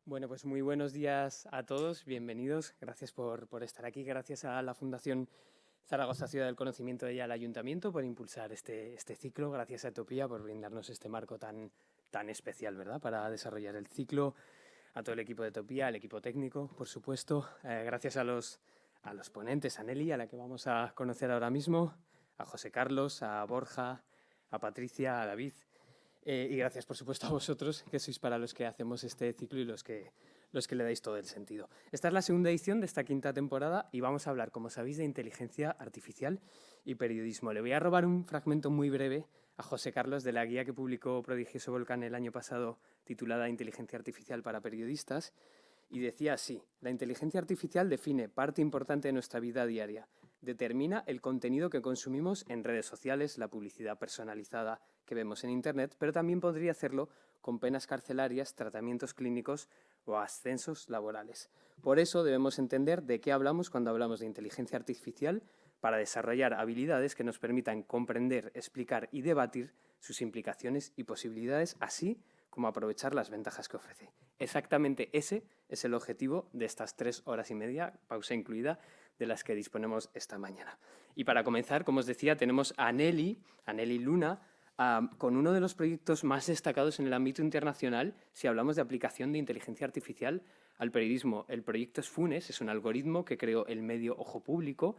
Bueno, pues muy buenos días a todos, bienvenidos. Gracias por estar aquí. Gracias a la Fundación Zaragoza Ciudad del Conocimiento y al Ayuntamiento por impulsar este ciclo. Gracias a Etopía por brindarnos este marco tan especial, ¿verdad? Para desarrollar el ciclo. A todo el equipo de Etopía, al equipo técnico, por supuesto. Gracias a los ponentes, a Nelly, a la que vamos a conocer ahora mismo, a José Carlos, a Borja, a Patricia, a David. Y gracias, por supuesto, a vosotros, que sois para los que hacemos este ciclo y los que le dais todo el sentido. Esta es la segunda edición de esta quinta temporada y vamos a hablar, como sabéis, de inteligencia artificial y periodismo. Le voy a robar un fragmento muy breve a José Carlos de la guía que publicó Prodigioso Volcán el año pasado, titulada Inteligencia Artificial para Periodistas, y decía así: la inteligencia artificial define parte importante de nuestra vida diaria. Determina el contenido que consumimos en redes sociales, la publicidad personalizada que vemos en Internet, pero también podría hacerlo con penas carcelarias, tratamientos clínicos o ascensos laborales. Por eso debemos entender de qué hablamos cuando hablamos de inteligencia artificial, para desarrollar habilidades que nos permitan comprender, explicar y debatir sus implicaciones y posibilidades, así como aprovechar las ventajas que ofrece. Exactamente ese es el objetivo de estas 3 horas y media, pausa incluida, de las que disponemos esta mañana. Y para comenzar, como os decía, tenemos a Nelly Luna, con uno de los proyectos más destacados en el ámbito internacional si hablamos de aplicación de inteligencia artificial al periodismo. El proyecto es FUNES, es un algoritmo que creó el medio Ojo Público,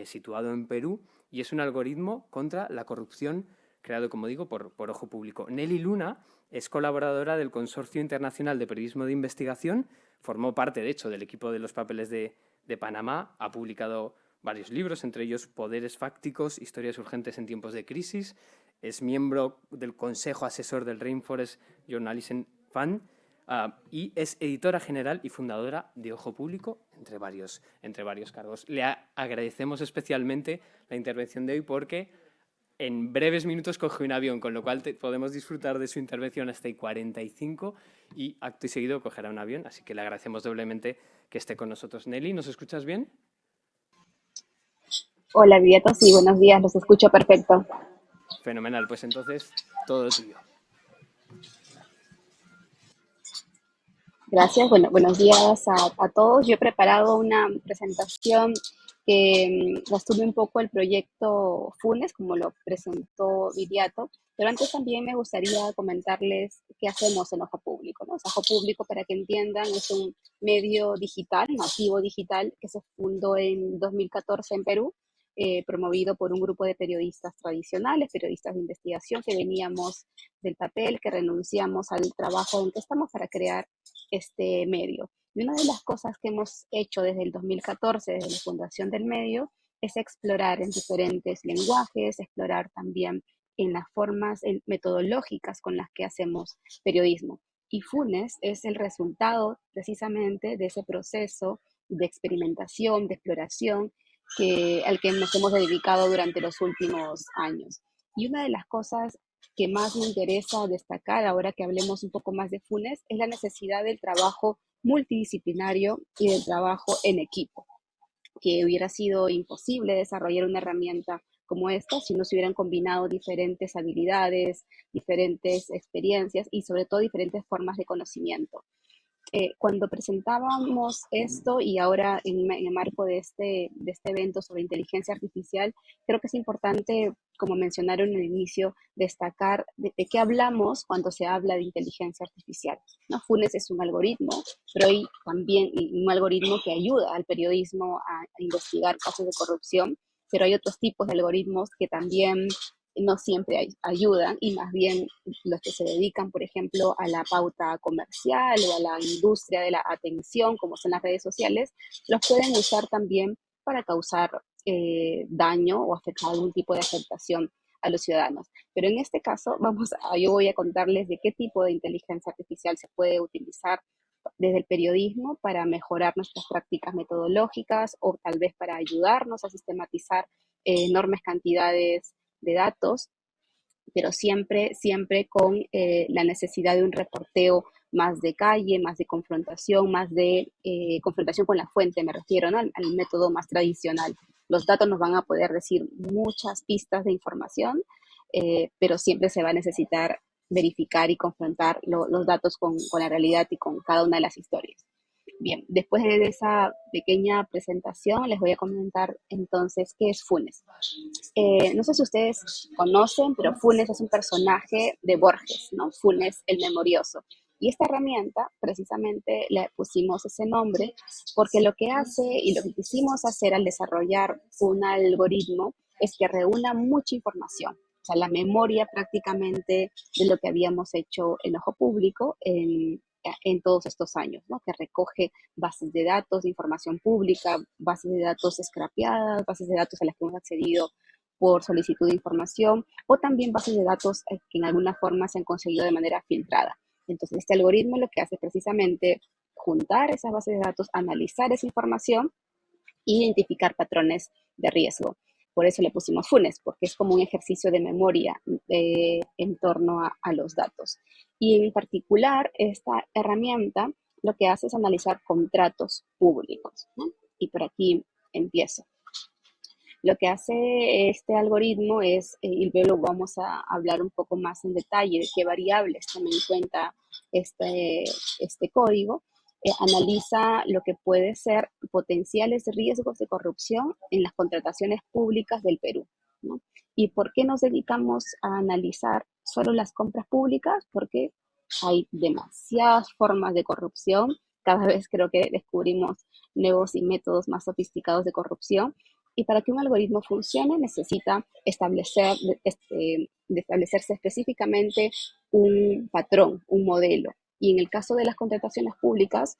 situado en Perú, y es un algoritmo contra la corrupción creado, como digo, por Ojo Público. Nelly Luna es colaboradora del Consorcio Internacional de Periodismo de Investigación, formó parte, de hecho, del equipo de los papeles de Panamá, ha publicado varios libros, entre ellos Poderes Fácticos, Historias Urgentes en Tiempos de Crisis, es miembro del Consejo Asesor del Rainforest Journalism Fund, y es editora general y fundadora de Ojo Público, entre varios cargos. Le agradecemos especialmente la intervención de hoy porque en breves minutos coge un avión, con lo cual podemos disfrutar de su intervención hasta 45 y acto seguido cogerá un avión, así que le agradecemos doblemente que esté con nosotros. Nelly, ¿nos escuchas bien? Hola, Vieto, sí, buenos días, los escucho perfecto. Fenomenal, pues entonces todo tuyo. Gracias, bueno, buenos días a todos. Yo he preparado una presentación que resume un poco el proyecto FUNES, como lo presentó Viriato, pero antes también me gustaría comentarles qué hacemos en Ojo Público, ¿no? O sea, Ojo Público, para que entiendan, es un medio digital, nativo digital, que se fundó en 2014 en Perú, promovido por un grupo de periodistas tradicionales, periodistas de investigación, que veníamos del papel, que renunciamos al trabajo en que estamos para crear este medio. Y una de las cosas que hemos hecho desde el 2014, desde la fundación del medio, es explorar en diferentes lenguajes, explorar también en las formas metodológicas con las que hacemos periodismo. Y FUNES es el resultado precisamente de ese proceso de experimentación, de exploración al que nos hemos dedicado durante los últimos años. Y una de las cosas que más me interesa destacar ahora que hablemos un poco más de FUNES es la necesidad del trabajo multidisciplinario y del trabajo en equipo, que hubiera sido imposible desarrollar una herramienta como esta si no se hubieran combinado diferentes habilidades, diferentes experiencias y sobre todo diferentes formas de conocimiento. Cuando presentábamos esto y ahora en el marco de este evento sobre inteligencia artificial, creo que es importante, como mencionaron en el inicio, destacar de qué hablamos cuando se habla de inteligencia artificial, ¿no? FUNES es un algoritmo, pero hay también un algoritmo que ayuda al periodismo a investigar casos de corrupción, pero hay otros tipos de algoritmos que también no siempre ayudan y más bien los que se dedican, por ejemplo, a la pauta comercial o a la industria de la atención, como son las redes sociales, los pueden usar también para causar daño o afectar algún tipo de afectación a los ciudadanos. Pero en este caso, yo voy a contarles de qué tipo de inteligencia artificial se puede utilizar desde el periodismo para mejorar nuestras prácticas metodológicas o tal vez para ayudarnos a sistematizar enormes cantidades de datos, pero siempre, siempre con la necesidad de un reporteo más de calle, más de confrontación, más de confrontación con la fuente, me refiero, ¿no? Al método más tradicional. Los datos nos van a poder decir muchas pistas de información, pero siempre se va a necesitar verificar y confrontar los datos con la realidad y con cada una de las historias. Bien, después de esa pequeña presentación, les voy a comentar entonces qué es Funes. No sé si ustedes conocen, pero Funes es un personaje de Borges, ¿no? Funes el Memorioso. Y esta herramienta, precisamente le pusimos ese nombre porque lo que hace y lo que quisimos hacer al desarrollar un algoritmo es que reúna mucha información. O sea, la memoria prácticamente de lo que habíamos hecho en Ojo Público en todos estos años, ¿no? Que recoge bases de datos de información pública, bases de datos scrapeadas, bases de datos a las que hemos accedido por solicitud de información o también bases de datos que en alguna forma se han conseguido de manera filtrada. Entonces, este algoritmo lo que hace es precisamente juntar esas bases de datos, analizar esa información e identificar patrones de riesgo. Por eso le pusimos Funes, porque es como un ejercicio de memoria en torno a los datos. Y en particular, esta herramienta lo que hace es analizar contratos públicos, ¿no? Y por aquí empiezo. Lo que hace este algoritmo es, y luego vamos a hablar un poco más en detalle de qué variables toma en cuenta este código, analiza lo que puede ser potenciales riesgos de corrupción en las contrataciones públicas del Perú, ¿no? ¿Y por qué nos dedicamos a analizar solo las compras públicas? Porque hay demasiadas formas de corrupción. Cada vez creo que descubrimos nuevos y métodos más sofisticados de corrupción. Y para que un algoritmo funcione necesita establecerse específicamente un patrón, un modelo. Y en el caso de las contrataciones públicas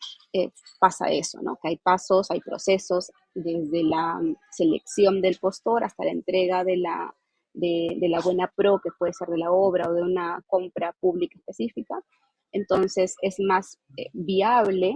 pasa eso, ¿no? Que hay pasos, hay procesos, desde la selección del postor hasta la entrega de la buena pro, que puede ser de la obra o de una compra pública específica. Entonces es más viable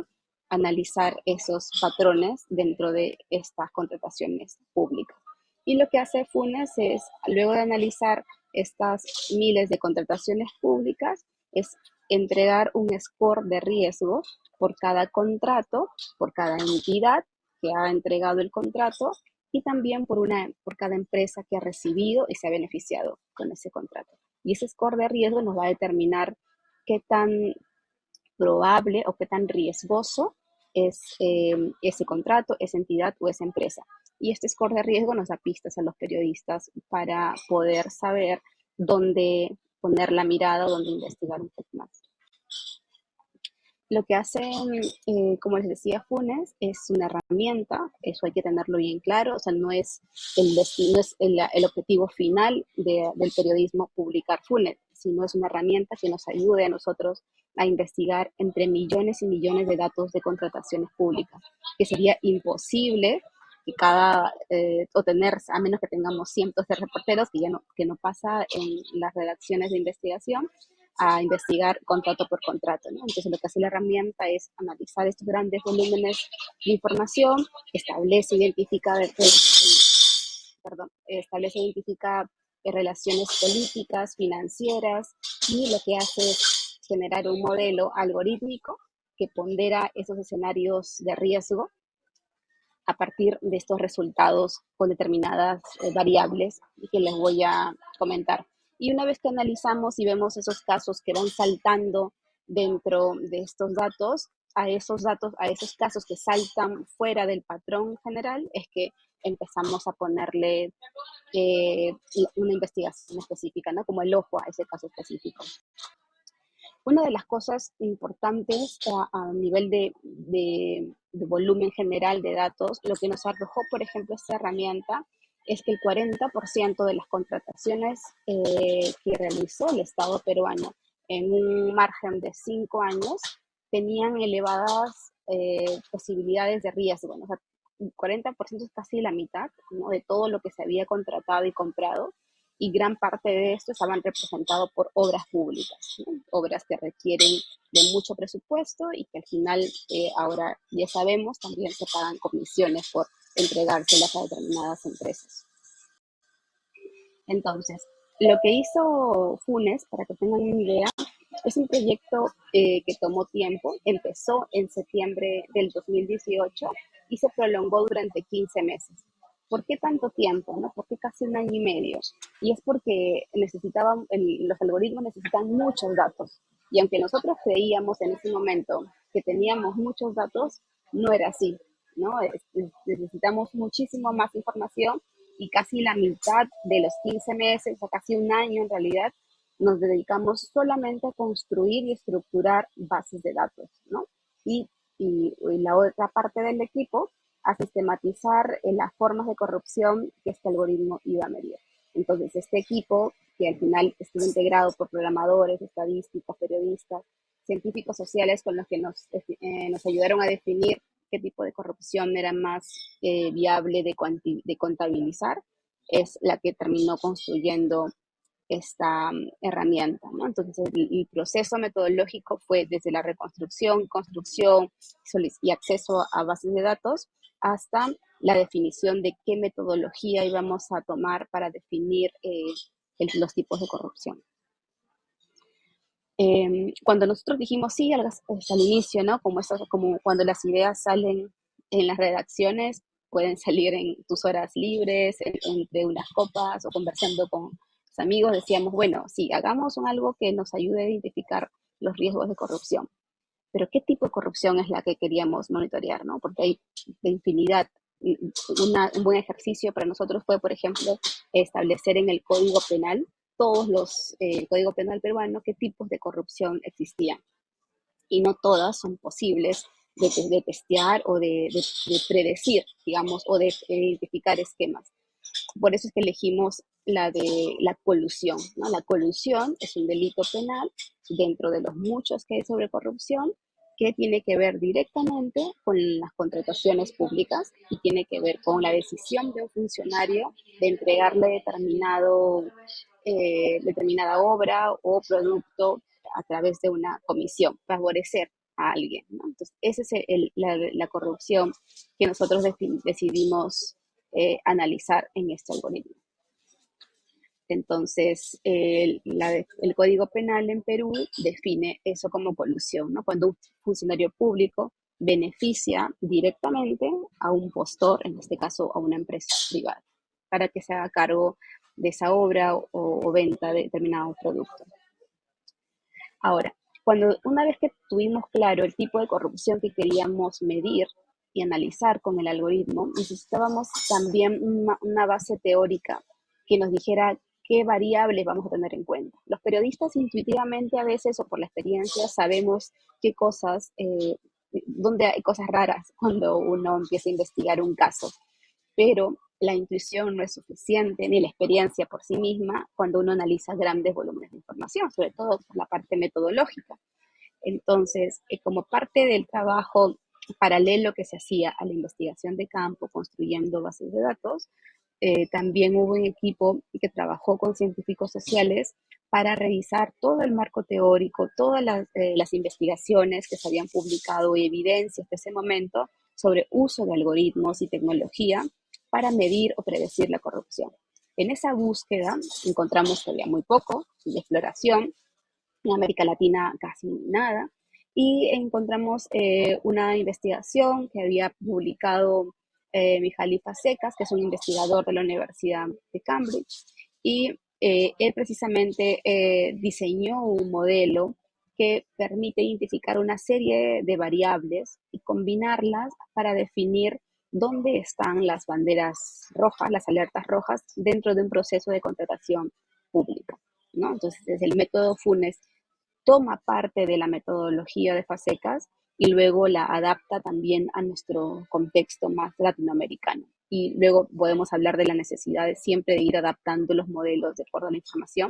analizar esos patrones dentro de estas contrataciones públicas. Y lo que hace Funes es, luego de analizar estas miles de contrataciones públicas, es entregar un score de riesgo por cada contrato, por cada entidad que ha entregado el contrato y también por cada empresa que ha recibido y se ha beneficiado con ese contrato. Y ese score de riesgo nos va a determinar qué tan probable o qué tan riesgoso es ese contrato, esa entidad o esa empresa. Y este score de riesgo nos da pistas a los periodistas para poder saber dónde poner la mirada o dónde investigar un poco más. Lo que hacen, como les decía, Funes es una herramienta, eso hay que tenerlo bien claro, o sea, no es el objetivo final del periodismo publicar Funes, sino es una herramienta que nos ayude a nosotros a investigar entre millones y millones de datos de contrataciones públicas, que sería imposible que o tener, a menos que tengamos cientos de reporteros, que no pasa en las redacciones de investigación, a investigar contrato por contrato, ¿no? Entonces lo que hace la herramienta es analizar estos grandes volúmenes de información, establece, relaciones políticas, financieras, y lo que hace es generar un modelo algorítmico que pondera esos escenarios de riesgo a partir de estos resultados con determinadas variables que les voy a comentar. Y una vez que analizamos y vemos esos casos que van saltando dentro de estos datos, a esos casos que saltan fuera del patrón general, es que empezamos a ponerle una investigación específica, ¿no? Como el ojo a ese caso específico. Una de las cosas importantes a nivel de volumen general de datos, lo que nos arrojó, por ejemplo, esta herramienta, es que el 40% de las contrataciones que realizó el Estado peruano en un margen de 5 años tenían elevadas posibilidades de riesgo, ¿no? O sea, el 40% es casi la mitad, ¿no?, de todo lo que se había contratado y comprado, y gran parte de esto estaban representados por obras públicas, ¿no? Obras que requieren de mucho presupuesto y que al final, ahora ya sabemos, también se pagan comisiones por entregárselas a determinadas empresas. Entonces, lo que hizo Funes, para que tengan una idea, es un proyecto que tomó tiempo, empezó en septiembre del 2018 y se prolongó durante 15 meses. ¿por qué tanto tiempo? ¿No? ¿Por qué casi un año y medio? Y es porque los algoritmos necesitan muchos datos. Y aunque nosotros creíamos en ese momento que teníamos muchos datos, no era así, ¿no? Necesitamos muchísimo más información y casi la mitad de los 15 meses, o casi un año en realidad, nos dedicamos solamente a construir y estructurar bases de datos, ¿no? Y, y la otra parte del equipo a sistematizar las formas de corrupción que este algoritmo iba a medir. Entonces, este equipo, que al final estuvo integrado por programadores, estadísticos, periodistas, científicos sociales con los que nos ayudaron a definir qué tipo de corrupción era más viable de contabilizar, es la que terminó construyendo esta herramienta, ¿no? Entonces, el proceso metodológico fue desde la reconstrucción, construcción y acceso a bases de datos hasta la definición de qué metodología íbamos a tomar para definir los tipos de corrupción. Cuando nosotros dijimos sí al inicio, ¿no? Como cuando las ideas salen en las redacciones, pueden salir en tus horas libres, entre unas copas o conversando con los amigos, decíamos, bueno, sí, hagamos algo que nos ayude a identificar los riesgos de corrupción. Pero ¿qué tipo de corrupción es la que queríamos monitorear, no? Porque hay de infinidad. Un buen ejercicio para nosotros fue, por ejemplo, establecer en el Código Penal, el Código Penal peruano, qué tipos de corrupción existían. Y no todas son posibles de testear o de predecir, digamos, o de identificar esquemas. Por eso es que elegimos la de la colusión, ¿no? La colusión es un delito penal dentro de los muchos que hay sobre corrupción que tiene que ver directamente con las contrataciones públicas y tiene que ver con la decisión de un funcionario de entregarle determinada obra o producto a través de una comisión, favorecer a alguien, ¿no? Entonces, esa es la corrupción que nosotros decidimos analizar en este algoritmo. Entonces, el Código Penal en Perú define eso como colusión, ¿no? Cuando un funcionario público beneficia directamente a un postor, en este caso a una empresa privada, para que se haga cargo de esa obra o venta de determinado producto. Ahora, una vez que tuvimos claro el tipo de corrupción que queríamos medir y analizar con el algoritmo, necesitábamos también una base teórica que nos dijera qué variables vamos a tener en cuenta. Los periodistas intuitivamente a veces o por la experiencia sabemos qué cosas, donde hay cosas raras cuando uno empieza a investigar un caso, pero la intuición no es suficiente, ni la experiencia por sí misma, cuando uno analiza grandes volúmenes de información, sobre todo por la parte metodológica. Entonces, como parte del trabajo paralelo que se hacía a la investigación de campo, construyendo bases de datos, también hubo un equipo que trabajó con científicos sociales para revisar todo el marco teórico, todas las investigaciones que se habían publicado y evidencias de ese momento sobre uso de algoritmos y tecnología para medir o predecir la corrupción. En esa búsqueda encontramos que había muy poco de exploración, en América Latina casi nada, y encontramos una investigación que había publicado Mihaly Fazekas, que es un investigador de la Universidad de Cambridge, y él precisamente diseñó un modelo que permite identificar una serie de variables y combinarlas para definir dónde están las banderas rojas, las alertas rojas, dentro de un proceso de contratación pública, ¿no? Entonces, desde el método FUNES toma parte de la metodología de Fazekas y luego la adapta también a nuestro contexto más latinoamericano. Y luego podemos hablar de la necesidad de siempre de ir adaptando los modelos de acuerdo a la información,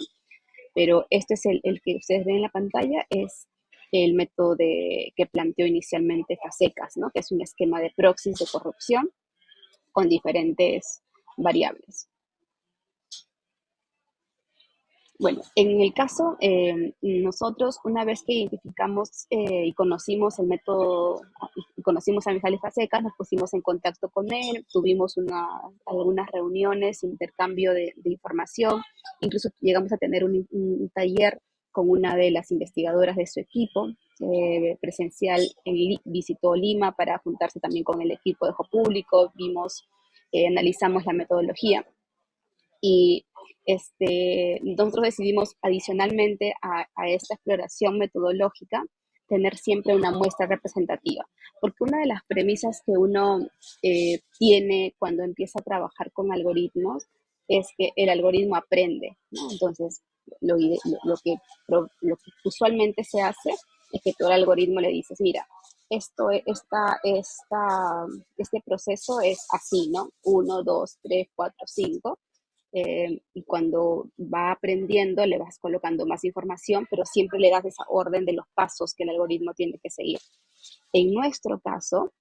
pero este es el que ustedes ven en la pantalla, es el método que planteó inicialmente Fazekas, ¿no? Que es un esquema de proxies de corrupción con diferentes variables. Bueno, en el caso, nosotros una vez que identificamos y conocimos el método, y conocimos a Mijalis Fazekas, nos pusimos en contacto con él, tuvimos algunas reuniones, intercambio de información, incluso llegamos a tener un taller con una de las investigadoras de su equipo, presencial, visitó Lima para juntarse también con el equipo de Ojo Público, vimos analizamos la metodología y nosotros decidimos adicionalmente a esta exploración metodológica tener siempre una muestra representativa, porque una de las premisas que uno tiene cuando empieza a trabajar con algoritmos es que el algoritmo aprende, ¿no? Entonces, lo que usualmente se hace es que todo el algoritmo le dices, mira, este proceso es así, ¿no? Uno, dos, tres, cuatro, cinco, y cuando va aprendiendo le vas colocando más información, pero siempre le das esa orden de los pasos que el algoritmo tiene que seguir. En nuestro caso,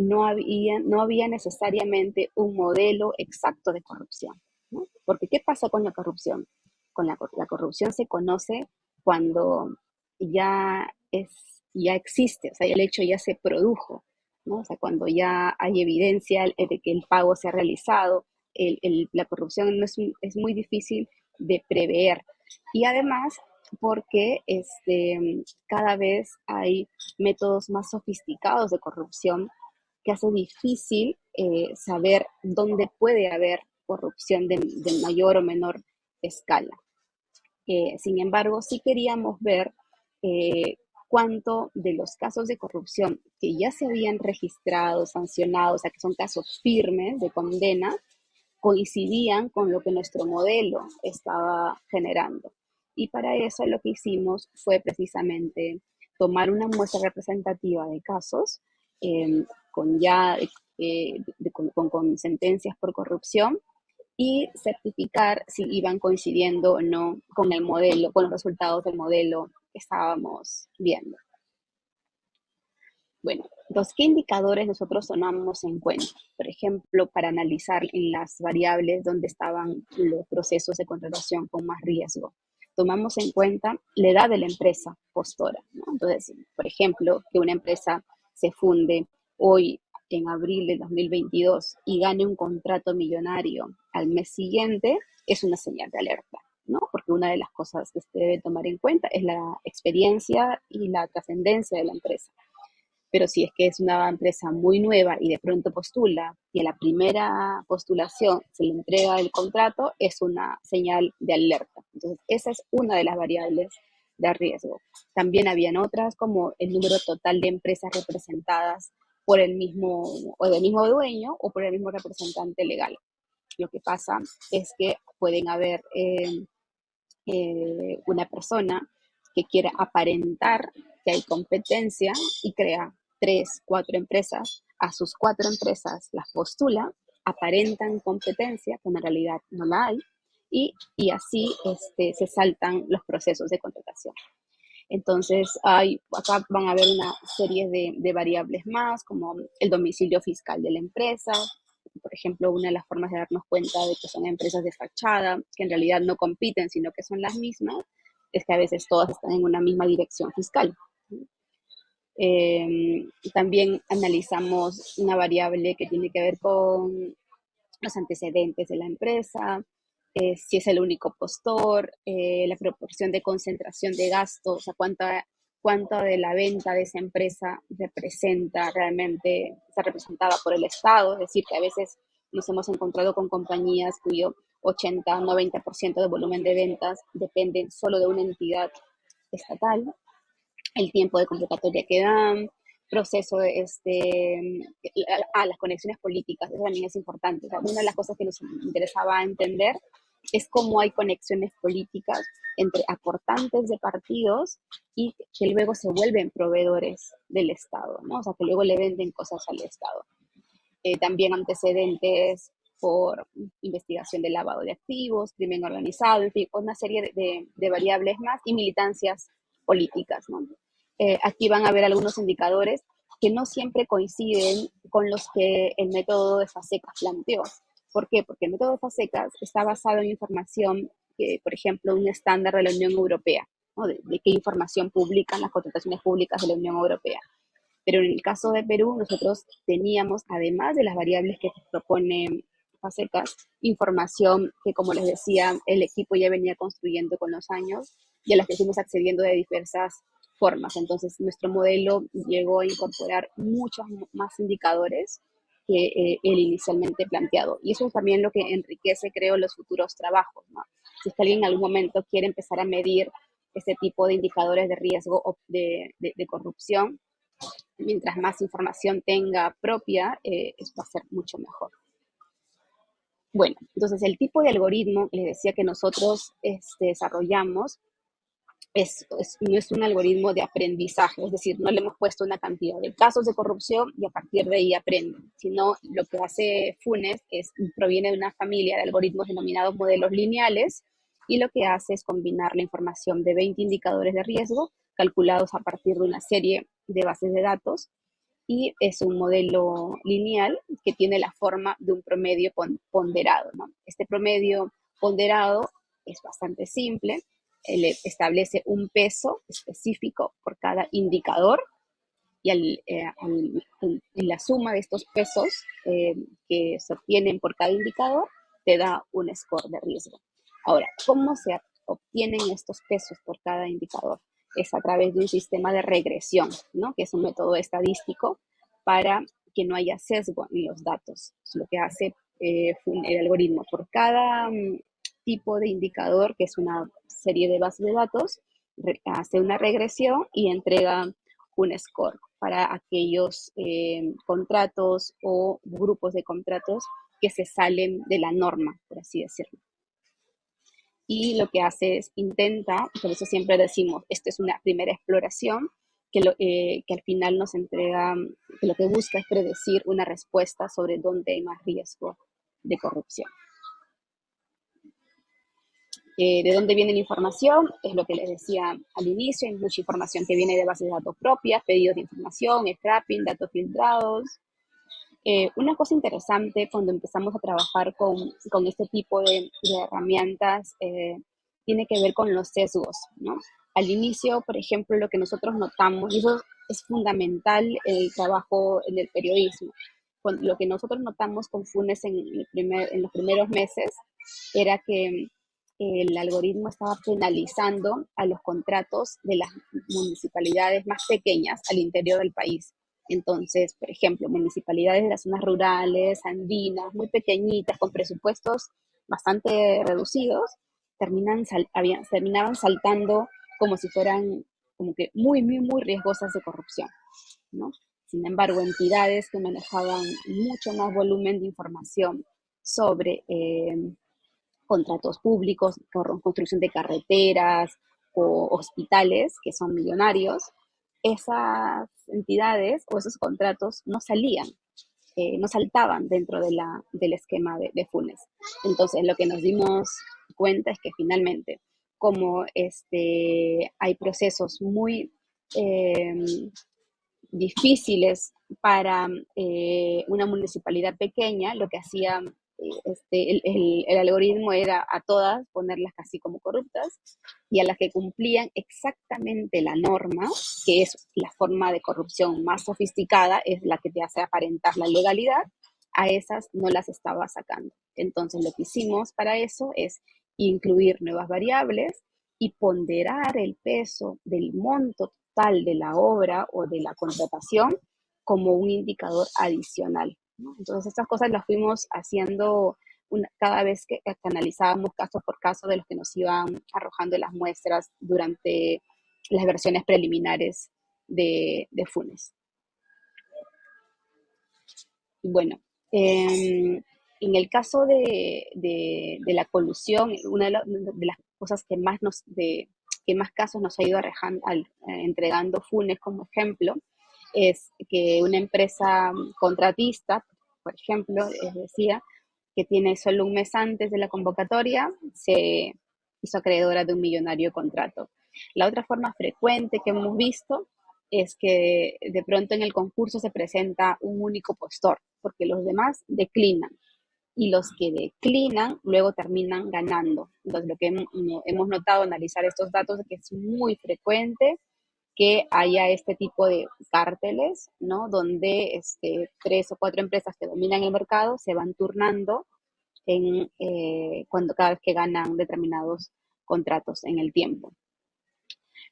no había necesariamente un modelo exacto de corrupción, ¿no? Porque ¿qué pasa con la corrupción? La corrupción se conoce cuando ya, ya existe, o sea, el hecho ya se produjo, ¿no? O sea, cuando ya hay evidencia de que el pago se ha realizado. La corrupción no es muy difícil de prever. Y además, porque cada vez hay métodos más sofisticados de corrupción que hace difícil saber dónde puede haber corrupción de mayor o menor escala. Sin embargo, sí queríamos ver eh, cuánto de los casos de corrupción que ya se habían registrado, sancionados, o sea, que son casos firmes de condena, coincidían con lo que nuestro modelo estaba generando. Y para eso lo que hicimos fue precisamente tomar una muestra representativa de casos con ya con sentencias por corrupción y certificar si iban coincidiendo o no con el modelo, con los resultados del modelo que estábamos viendo. Bueno, entonces, ¿qué indicadores nosotros tomamos en cuenta? Por ejemplo, para analizar en las variables donde estaban los procesos de contratación con más riesgo. Tomamos en cuenta la edad de la empresa postora, ¿no? Entonces, por ejemplo, que una empresa se funde hoy en abril de 2022 y gane un contrato millonario al mes siguiente, es una señal de alerta, ¿no? Porque una de las cosas que se debe tomar en cuenta es la experiencia y la trascendencia de la empresa. Pero si es que es una empresa muy nueva y de pronto postula y a la primera postulación se le entrega el contrato, es una señal de alerta. Entonces, esa es una de las variables de riesgo. También habían otras como el número total de empresas representadas por el mismo o del mismo dueño o por el mismo representante legal. Lo que pasa es que pueden haber una persona que quiera aparentar que hay competencia y crea 3, 4 empresas, a sus 4 empresas las postula, aparentan competencia, cuando en realidad no la hay, y así se saltan los procesos de contratación. Entonces, acá van a haber una serie de variables más, como el domicilio fiscal de la empresa. Por ejemplo, una de las formas de darnos cuenta de que son empresas de fachada, que en realidad no compiten, sino que son las mismas, es que a veces todas están en una misma dirección fiscal. También analizamos una variable que tiene que ver con los antecedentes de la empresa, si es el único postor, la proporción de concentración de gastos, o sea, cuánta de la venta de esa empresa representa realmente, está representada por el Estado, es decir, que a veces nos hemos encontrado con compañías cuyo 80-90% de volumen de ventas dependen solo de una entidad estatal, el tiempo de convocatoria que dan, proceso de las conexiones políticas, eso también es importante. O sea, una de las cosas que nos interesaba entender es cómo hay conexiones políticas entre aportantes de partidos y que luego se vuelven proveedores del Estado, ¿no? O sea, que luego le venden cosas al Estado. También antecedentes por investigación de lavado de activos, crimen organizado, en fin, una serie de variables más y militancias políticas, ¿no? Aquí van a ver algunos indicadores que no siempre coinciden con los que el método de FASECAS planteó. ¿Por qué? Porque el método de FASECAS está basado en información que, por ejemplo, un estándar de la Unión Europea, ¿no? De qué información publican las contrataciones públicas de la Unión Europea. Pero en el caso de Perú, nosotros teníamos, además de las variables que propone FASECAS, información que, como les decía, el equipo ya venía construyendo con los años y a las que fuimos accediendo de diversas formas. Entonces, nuestro modelo llegó a incorporar muchos más indicadores que el inicialmente planteado. Y eso es también lo que enriquece, creo, los futuros trabajos, ¿no? Si es que alguien en algún momento quiere empezar a medir este tipo de indicadores de riesgo o de corrupción, mientras más información tenga propia, va a ser mucho mejor. Bueno, entonces el tipo de algoritmo, les decía que nosotros desarrollamos, no es un algoritmo de aprendizaje, es decir, no le hemos puesto una cantidad de casos de corrupción y a partir de ahí aprenden, sino lo que hace Funes proviene de una familia de algoritmos denominados modelos lineales y lo que hace es combinar la información de 20 indicadores de riesgo calculados a partir de una serie de bases de datos y es un modelo lineal que tiene la forma de un promedio ponderado, ¿no? Este promedio ponderado es bastante simple, establece un peso específico por cada indicador y en la suma de estos pesos que se obtienen por cada indicador te da un score de riesgo. Ahora, ¿cómo se obtienen estos pesos por cada indicador? Es a través de un sistema de regresión, ¿no? Que es un método estadístico para que no haya sesgo en los datos. Es lo que hace el algoritmo. Por cada tipo de indicador, que es una serie de bases de datos, hace una regresión y entrega un score para aquellos contratos o grupos de contratos que se salen de la norma, por así decirlo. Y lo que hace es intenta, por eso siempre decimos, esta es una primera exploración, que al final nos entrega, que lo que busca es predecir una respuesta sobre dónde hay más riesgo de corrupción. ¿De dónde viene la información? Es lo que les decía al inicio, hay mucha información que viene de bases de datos propias, pedidos de información, scrapping, datos filtrados. Una cosa interesante cuando empezamos a trabajar con este tipo de herramientas tiene que ver con los sesgos, ¿no? Al inicio, por ejemplo, lo que nosotros notamos, y eso es fundamental en el trabajo en el periodismo, lo que nosotros notamos con Funes en los primeros meses era que el algoritmo estaba penalizando a los contratos de las municipalidades más pequeñas al interior del país. Entonces, por ejemplo, municipalidades de las zonas rurales, andinas, muy pequeñitas, con presupuestos bastante reducidos, terminaban saltando como si fueran como que muy, muy, muy riesgosas de corrupción, ¿no? Sin embargo, entidades que manejaban mucho más volumen de información sobre contratos públicos, construcción de carreteras o hospitales, que son millonarios, esas entidades o esos contratos no salían, no saltaban dentro del esquema de Funes. Entonces, lo que nos dimos cuenta es que finalmente, como hay procesos muy difíciles para una municipalidad pequeña, lo que hacía el algoritmo era a todas ponerlas casi como corruptas y a las que cumplían exactamente la norma, que es la forma de corrupción más sofisticada, es la que te hace aparentar la legalidad, a esas no las estaba sacando. Entonces lo que hicimos para eso es incluir nuevas variables y ponderar el peso del monto total de la obra o de la contratación como un indicador adicional, ¿no? Entonces, estas cosas las fuimos haciendo cada vez que analizábamos caso por caso de los que nos iban arrojando las muestras durante las versiones preliminares de Funes. Bueno, en el caso de la colusión, una de las cosas que más casos nos ha ido entregando Funes como ejemplo, es que una empresa contratista, por ejemplo, les decía, que tiene solo un mes antes de la convocatoria, se hizo acreedora de un millonario contrato. La otra forma frecuente que hemos visto es que de pronto en el concurso se presenta un único postor, porque los demás declinan y los que declinan luego terminan ganando. Entonces, lo que hemos notado al analizar estos datos es que es muy frecuente que haya este tipo de cárteles, ¿no? Donde 3 o 4 empresas que dominan el mercado se van turnando cada vez que ganan determinados contratos en el tiempo.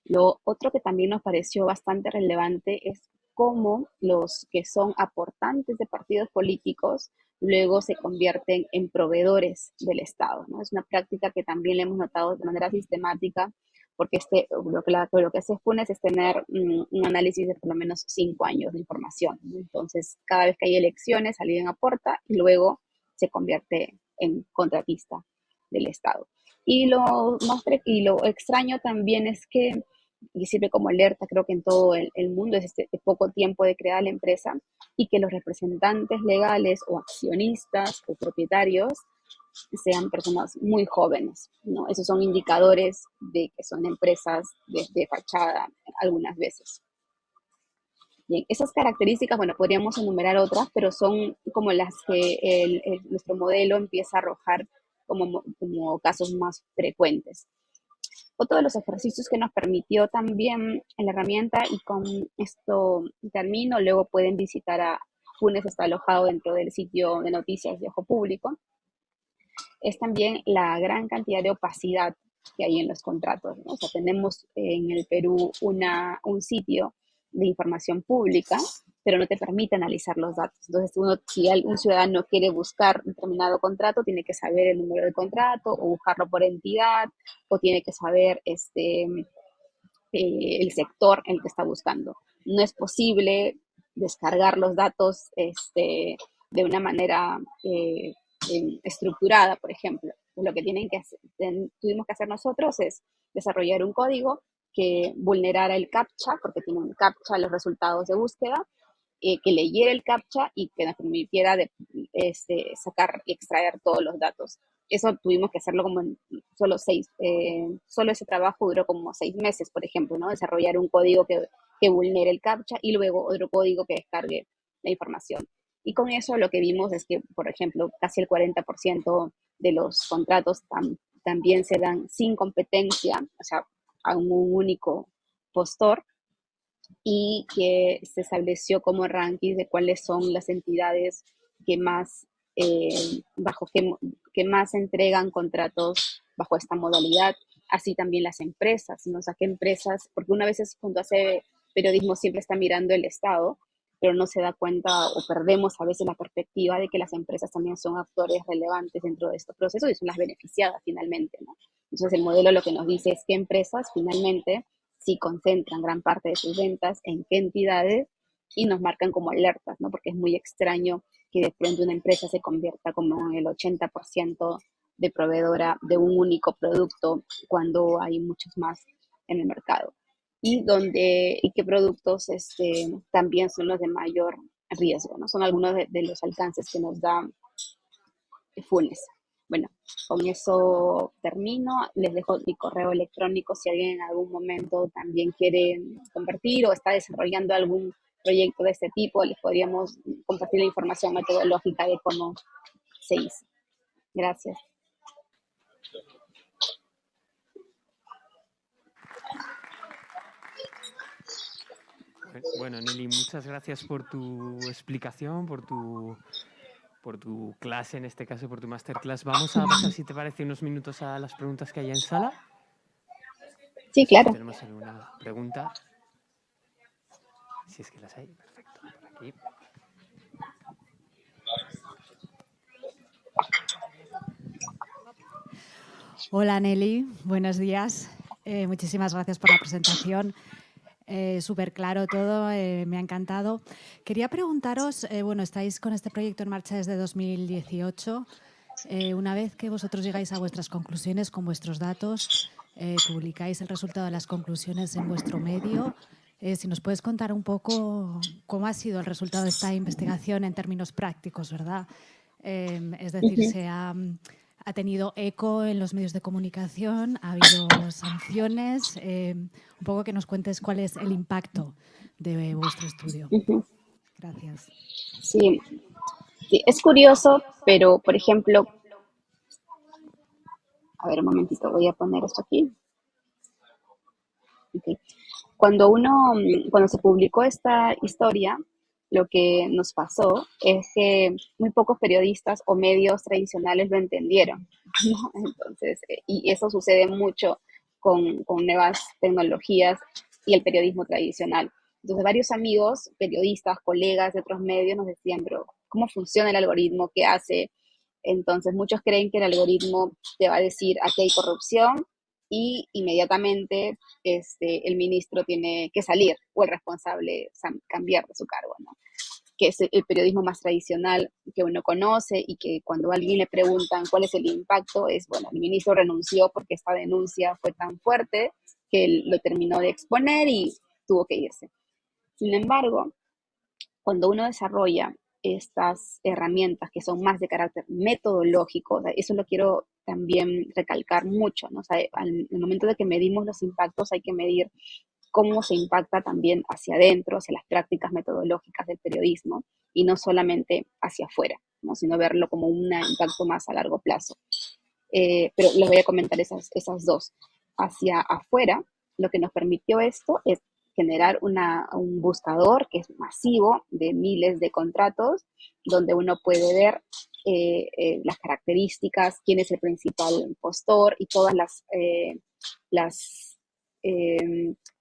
Lo otro que también nos pareció bastante relevante es cómo los que son aportantes de partidos políticos luego se convierten en proveedores del Estado, ¿no? Es una práctica que también le hemos notado de manera sistemática, porque lo que hace FUNES es tener un análisis de por lo menos 5 años de información, ¿no? Entonces, cada vez que hay elecciones, alguien aporta y luego se convierte en contratista del Estado. Y lo extraño también es que, y sirve como alerta, creo que en todo el mundo, es este poco tiempo de crear la empresa y que los representantes legales o accionistas o propietarios sean personas muy jóvenes, ¿no? Esos son indicadores de que son empresas de fachada algunas veces. Bien, esas características, bueno, podríamos enumerar otras, pero son como las que nuestro modelo empieza a arrojar como casos más frecuentes. Otro de los ejercicios que nos permitió también en la herramienta, y con esto termino, luego pueden visitar a Funes, está alojado dentro del sitio de noticias de Ojo Público, es también la gran cantidad de opacidad que hay en los contratos, ¿no? O sea, tenemos en el Perú un sitio de información pública, pero no te permite analizar los datos. Entonces, si un ciudadano quiere buscar un determinado contrato, tiene que saber el número del contrato o buscarlo por entidad, o tiene que saber el sector en el que está buscando. No es posible descargar los datos de una manera estructurada, por ejemplo. Lo que tuvimos que hacer nosotros es desarrollar un código que vulnerara el CAPTCHA, porque tiene un CAPTCHA los resultados de búsqueda, que leyera el CAPTCHA y que nos permitiera sacar y extraer todos los datos. Eso tuvimos que hacerlo como en solo ese trabajo duró como 6 meses, por ejemplo, ¿no? Desarrollar un código que vulnere el CAPTCHA y luego otro código que descargue la información. Y con eso lo que vimos es que, por ejemplo, casi el 40% de los contratos también se dan sin competencia, o sea, a un único postor, y que se estableció como ranking de cuáles son las entidades que más, que más entregan contratos bajo esta modalidad, así también las empresas, ¿no? O sea, qué empresas, porque una vez cuando hace periodismo siempre está mirando el Estado, pero no se da cuenta o perdemos a veces la perspectiva de que las empresas también son actores relevantes dentro de estos procesos y son las beneficiadas finalmente, ¿no? Entonces el modelo lo que nos dice es que empresas finalmente sí concentran gran parte de sus ventas, en qué entidades, y nos marcan como alertas, ¿no? Porque es muy extraño que de pronto una empresa se convierta como en el 80% de proveedora de un único producto cuando hay muchos más en el mercado. Y qué productos también son los de mayor riesgo, ¿no? Son algunos de los alcances que nos da Funes. Bueno, con eso termino. Les dejo mi correo electrónico si alguien en algún momento también quiere compartir o está desarrollando algún proyecto de este tipo. Les podríamos compartir la información metodológica de cómo se hizo. Gracias. Bueno, Nelly, muchas gracias por tu explicación, por tu clase, en este caso, por tu masterclass. Vamos a pasar, si te parece, unos minutos a las preguntas que hay en sala. Sí, No sé si claro. tenemos alguna pregunta. Si es que las hay, perfecto. Por aquí. Hola Nelly, buenos días. Muchísimas gracias por la presentación. Súper claro todo, me ha encantado. Quería preguntaros, bueno, estáis con este proyecto en marcha desde 2018. Una vez que vosotros llegáis a vuestras conclusiones con vuestros datos, publicáis el resultado de las conclusiones en vuestro medio. Si nos puedes contar un poco cómo ha sido el resultado de esta investigación en términos prácticos, ¿verdad? Es decir, ha tenido eco en los medios de comunicación, ha habido sanciones. Un poco que nos cuentes cuál es el impacto de vuestro estudio. Gracias. Sí, sí, es curioso, pero por ejemplo, a ver un momentito, voy a poner esto aquí. Okay. Cuando se publicó esta historia, lo que nos pasó es que muy pocos periodistas o medios tradicionales lo entendieron, ¿no? Entonces, y eso sucede mucho con nuevas tecnologías y el periodismo tradicional. Entonces varios amigos, periodistas, colegas de otros medios nos decían, pero ¿cómo funciona el algoritmo? ¿Qué hace? Entonces muchos creen que el algoritmo te va a decir aquí hay corrupción y inmediatamente el ministro tiene que salir o el responsable cambiar de su cargo, ¿no? Que es el periodismo más tradicional que uno conoce y que cuando a alguien le preguntan cuál es el impacto, es, bueno, el ministro renunció porque esta denuncia fue tan fuerte que él lo terminó de exponer y tuvo que irse. Sin embargo, cuando uno desarrolla estas herramientas que son más de carácter metodológico, eso lo quiero también recalcar mucho, ¿no? O sea, al momento de que medimos los impactos hay que medir cómo se impacta también hacia adentro, hacia las prácticas metodológicas del periodismo y no solamente hacia afuera, ¿no? Sino verlo como un impacto más a largo plazo. Pero les voy a comentar esas dos. Hacia afuera, lo que nos permitió esto es generar un buscador que es masivo de miles de contratos, donde uno puede ver las características, quién es el principal postor y todas las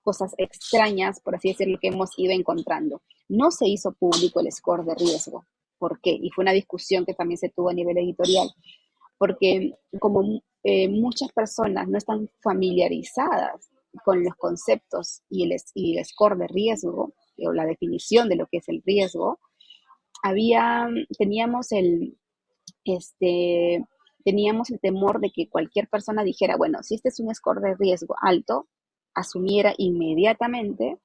cosas extrañas, por así decirlo, que hemos ido encontrando. No se hizo público el score de riesgo. ¿Por qué? Y fue una discusión que también se tuvo a nivel editorial, porque como muchas personas no están familiarizadas con los conceptos y el score de riesgo, o la definición de lo que es el riesgo, teníamos teníamos el temor de que cualquier persona dijera, bueno, si este es un score de riesgo alto, asumiera inmediatamente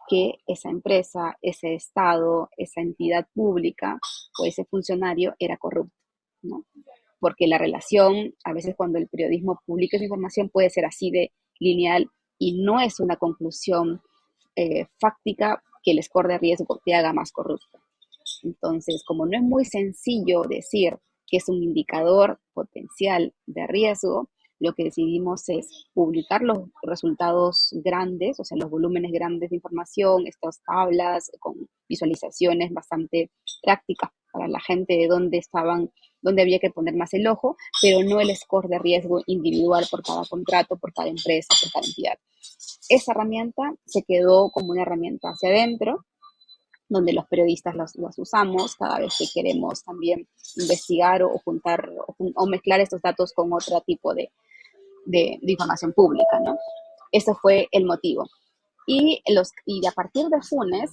que esa empresa, ese estado, esa entidad pública o ese funcionario era corrupto, ¿no? Porque la relación, a veces cuando el periodismo publica esa información, puede ser así de lineal y no es una conclusión fáctica que el score de riesgo te haga más corrupto. Entonces, como no es muy sencillo decir que es un indicador potencial de riesgo, lo que decidimos es publicar los resultados grandes, o sea, los volúmenes grandes de información, estas tablas con visualizaciones bastante prácticas para la gente de dónde había que poner más el ojo, pero no el score de riesgo individual por cada contrato, por cada empresa, por cada entidad. Esa herramienta se quedó como una herramienta hacia adentro, donde los periodistas los usamos cada vez que queremos también investigar o juntar o mezclar estos datos con otro tipo de información pública, ¿no? Ese fue el motivo. Y a partir de Funes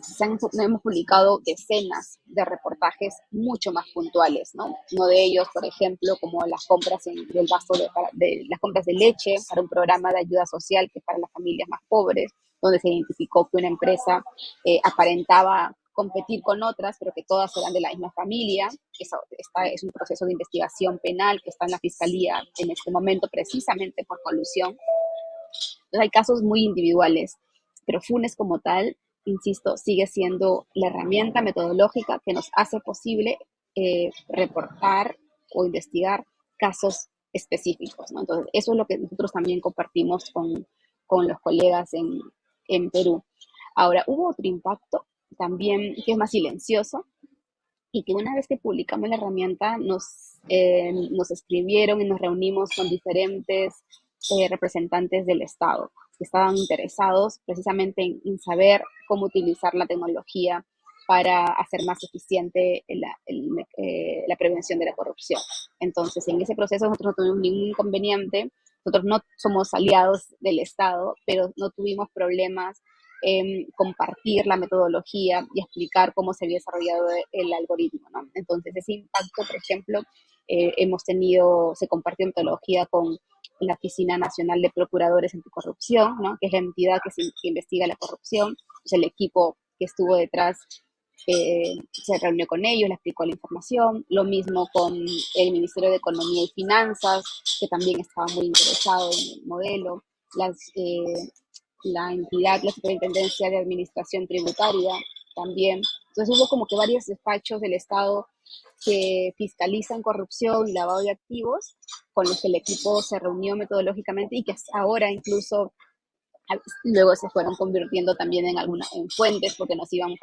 hemos publicado decenas de reportajes mucho más puntuales, ¿no? Uno de ellos, por ejemplo, como las compras las compras de leche para un programa de ayuda social que es para las familias más pobres, donde se identificó que una empresa aparentaba competir con otras, pero que todas eran de la misma familia. Es un proceso de investigación penal que está en la fiscalía en este momento precisamente por colusión. Entonces hay casos muy individuales, pero Funes como tal, insisto, sigue siendo la herramienta metodológica que nos hace posible reportar o investigar casos específicos, ¿no? Entonces, eso es lo que nosotros también compartimos con los colegas en Perú. Ahora, hubo otro impacto también que es más silencioso y que una vez que publicamos la herramienta nos escribieron y nos reunimos con diferentes representantes del Estado que estaban interesados precisamente en saber cómo utilizar la tecnología para hacer más eficiente la prevención de la corrupción. Entonces, en ese proceso nosotros no tuvimos ningún inconveniente, nosotros no somos aliados del Estado, pero no tuvimos problemas en compartir la metodología y explicar cómo se había desarrollado el algoritmo, ¿no? Entonces, ese impacto, por ejemplo, se compartió metodología con la Oficina Nacional de Procuradores Anticorrupción, ¿no? Que es la entidad que investiga la corrupción. Pues el equipo que estuvo detrás se reunió con ellos, le explicó la información. Lo mismo con el Ministerio de Economía y Finanzas, que también estaba muy interesado en el modelo. La entidad, la Superintendencia de Administración Tributaria también. Entonces hubo como que varios despachos del Estado que fiscalizan corrupción y lavado de activos, con los que el equipo se reunió metodológicamente y que ahora incluso luego se fueron convirtiendo también en fuentes porque nos iban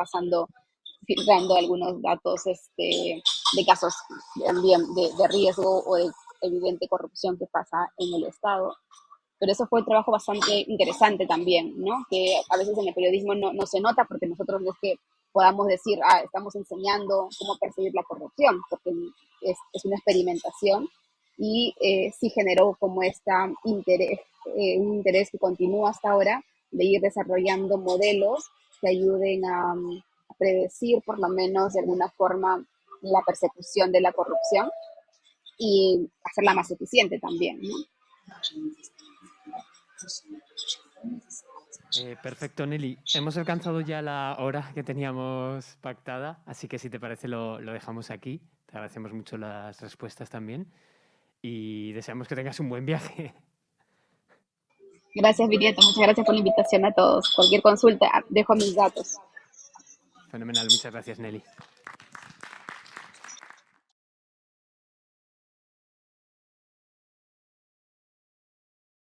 filtrando algunos datos de casos también de riesgo o de evidente corrupción que pasa en el Estado. pero eso fue un trabajo bastante interesante también, ¿no? Que a veces en el periodismo no se nota porque nosotros no es que podamos decir, estamos enseñando cómo perseguir la corrupción, porque es una experimentación y sí generó como un interés que continúa hasta ahora de ir desarrollando modelos que ayuden a predecir por lo menos de alguna forma la persecución de la corrupción y hacerla más eficiente también, ¿no? Perfecto, Nelly. Hemos alcanzado ya la hora que teníamos pactada, así que si te parece lo dejamos aquí. Te agradecemos mucho las respuestas también y deseamos que tengas un buen viaje. Gracias, Viriato. Muchas gracias por la invitación a todos. Cualquier consulta, dejo mis datos. Fenomenal, muchas gracias, Nelly.